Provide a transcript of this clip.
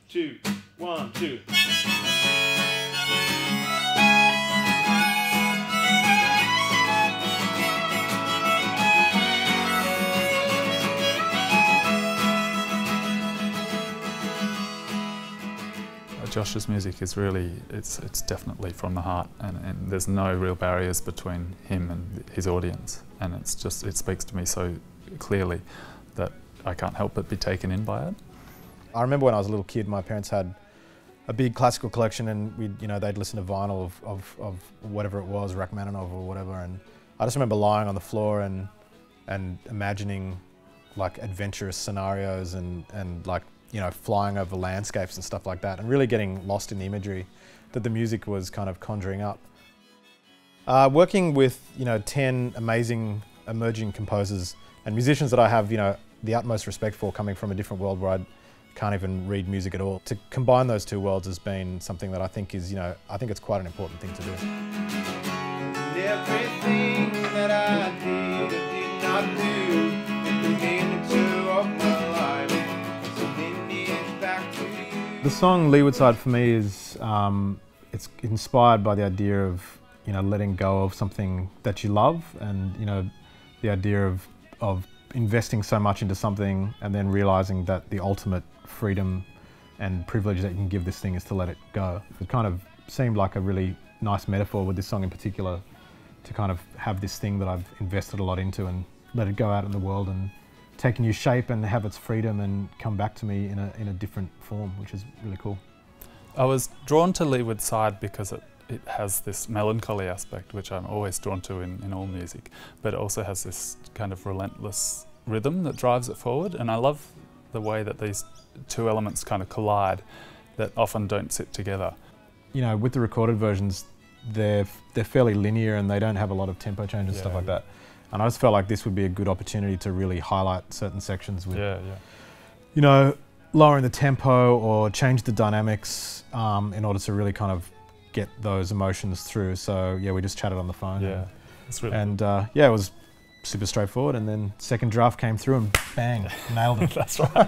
2, 1, 2. Josh's music is really, it's definitely from the heart, and there's no real barriers between him and his audience, and it's just, it speaks to me so clearly that I can't help but be taken in by it. I remember when I was a little kid, my parents had a big classical collection, and they'd listen to vinyl of whatever it was, Rachmaninoff or whatever, and I just remember lying on the floor and imagining like adventurous scenarios and like, flying over landscapes and stuff like that, and really getting lost in the imagery that the music was kind of conjuring up. Working with 10 amazing emerging composers and musicians that I have the utmost respect for, coming from a different world where I can't even read music at all. To combine those two worlds has been something that I think is, I think it's quite an important thing to do. Everything that I did not do in the minute of my life. The song Leeward Side for me is, it's inspired by the idea of, letting go of something that you love, and, the idea of investing so much into something and then realizing that the ultimate freedom and privilege that you can give this thing is to let it go. It kind of seemed like a really nice metaphor with this song in particular, to kind of have this thing that I've invested a lot into and let it go out in the world and take a new shape and have its freedom and come back to me in a different form, which is really cool. I was drawn to Leeward Side because it has this melancholy aspect, which I'm always drawn to in all music, but it also has this kind of relentless rhythm that drives it forward, and I love the way that these two elements kind of collide that often don't sit together. With the recorded versions, they're fairly linear and they don't have a lot of tempo change and stuff like that. And I just felt like this would be a good opportunity to really highlight certain sections with, lowering the tempo or change the dynamics in order to really kind of get those emotions through. So yeah, we just chatted on the phone. Yeah, it's really it was super straightforward. And then second draft came through and bang, nailed it. That's right.